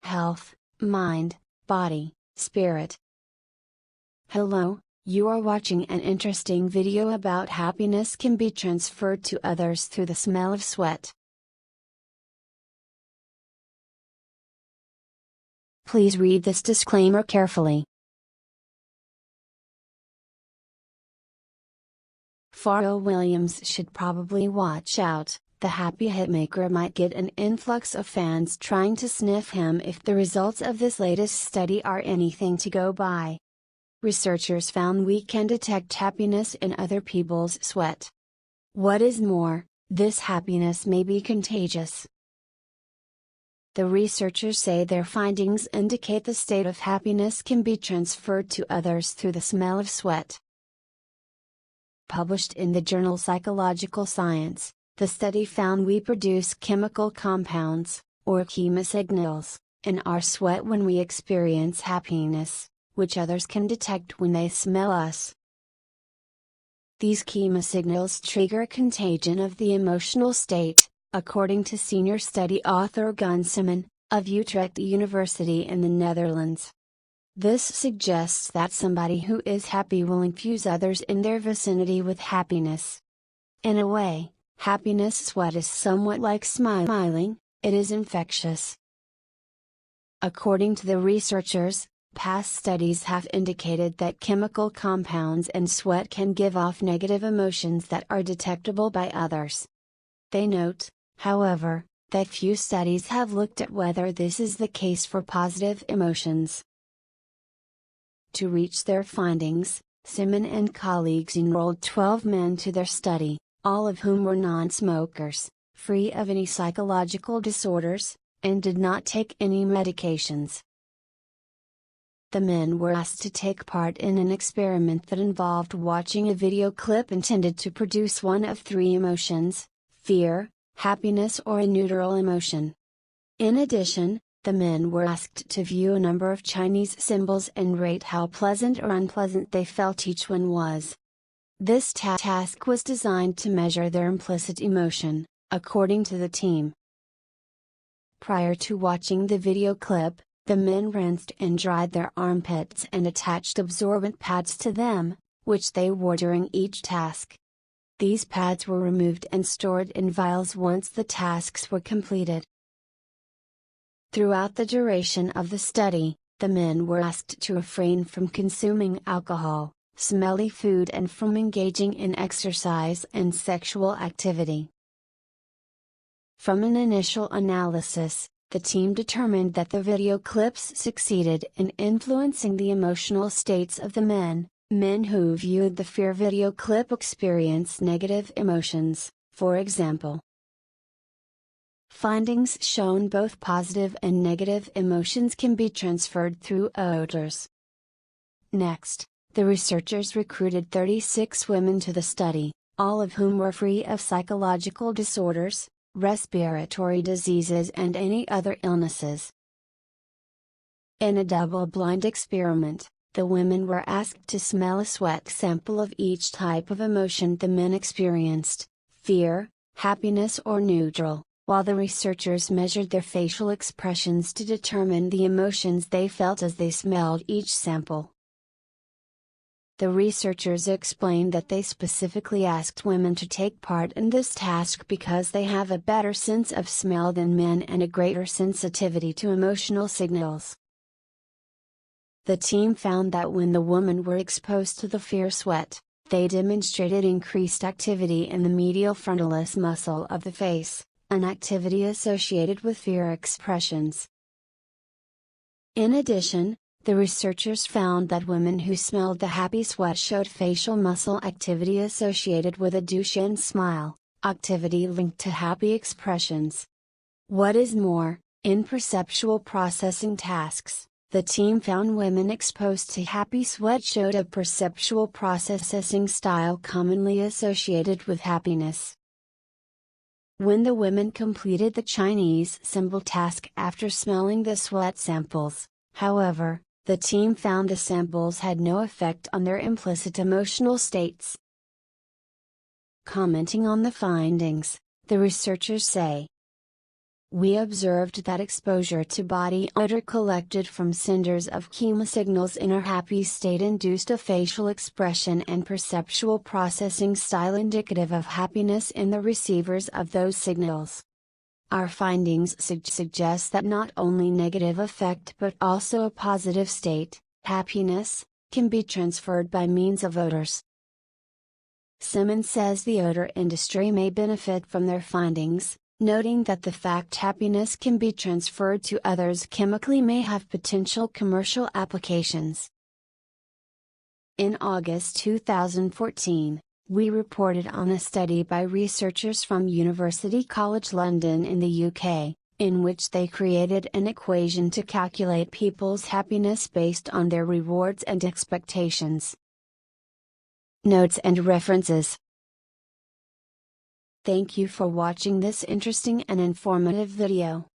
health, mind, body, spirit. Hello, you are watching an interesting video about happiness can be transferred to others through the smell of sweat. Please read this disclaimer carefully. Pharrell Williams should probably watch out. The happy hitmaker might get an influx of fans trying to sniff him if the results of this latest study are anything to go by. Researchers found we can detect happiness in other people's sweat. What is more, this happiness may be contagious. The researchers say their findings indicate the state of happiness can be transferred to others through the smell of sweat. Published in the journal Psychological Science, the study found we produce chemical compounds, or chemosignals, in our sweat when we experience happiness, which others can detect when they smell us. These chemosignals trigger a contagion of the emotional state, according to senior study author Gun Simon, of Utrecht University in the Netherlands. This suggests that somebody who is happy will infuse others in their vicinity with happiness. In a way, happiness sweat is somewhat like smiling, it is infectious. According to the researchers, past studies have indicated that chemical compounds in sweat can give off negative emotions that are detectable by others. They note, however, that few studies have looked at whether this is the case for positive emotions. To reach their findings, Simon and colleagues enrolled 12 men to their study, all of whom were non-smokers, free of any psychological disorders, and did not take any medications. The men were asked to take part in an experiment that involved watching a video clip intended to produce one of three emotions: fear, happiness, or a neutral emotion. In addition, the men were asked to view a number of Chinese symbols and rate how pleasant or unpleasant they felt each one was. This task was designed to measure their implicit emotion, according to the team. Prior to watching the video clip, the men rinsed and dried their armpits and attached absorbent pads to them, which they wore during each task. These pads were removed and stored in vials once the tasks were completed. Throughout the duration of the study, the men were asked to refrain from consuming alcohol, smelly food, and from engaging in exercise and sexual activity. From an initial analysis, the team determined that the video clips succeeded in influencing the emotional states of the men. Men who viewed the fear video clip experienced negative emotions, for example. Findings shown both positive and negative emotions can be transferred through odors. Next, the researchers recruited 36 women to the study, all of whom were free of psychological disorders, respiratory diseases, and any other illnesses. In a double-blind experiment, the women were asked to smell a sweat sample of each type of emotion the men experienced: fear, happiness, or neutral, while the researchers measured their facial expressions to determine the emotions they felt as they smelled each sample. The researchers explained that they specifically asked women to take part in this task because they have a better sense of smell than men and a greater sensitivity to emotional signals. The team found that when the women were exposed to the fear sweat, they demonstrated increased activity in the medial frontalis muscle of the face, an activity associated with fear expressions. In addition, the researchers found that women who smelled the happy sweat showed facial muscle activity associated with a Duchenne smile, activity linked to happy expressions. What is more, in perceptual processing tasks, the team found women exposed to happy sweat showed a perceptual processing style commonly associated with happiness. When the women completed the Chinese symbol task after smelling the sweat samples, however, the team found the samples had no effect on their implicit emotional states. Commenting on the findings, the researchers say, We observed that exposure to body odor collected from senders of chemosignals in a happy state induced a facial expression and perceptual processing style indicative of happiness in the receivers of those signals. Our findings suggest that not only negative effect but also a positive state, happiness, can be transferred by means of odors. Simmons says the odor industry may benefit from their findings, noting that the fact happiness can be transferred to others chemically may have potential commercial applications. In August 2014, we reported on a study by researchers from University College London in the UK, in which they created an equation to calculate people's happiness based on their rewards and expectations. Notes and references. Thank you for watching this interesting and informative video.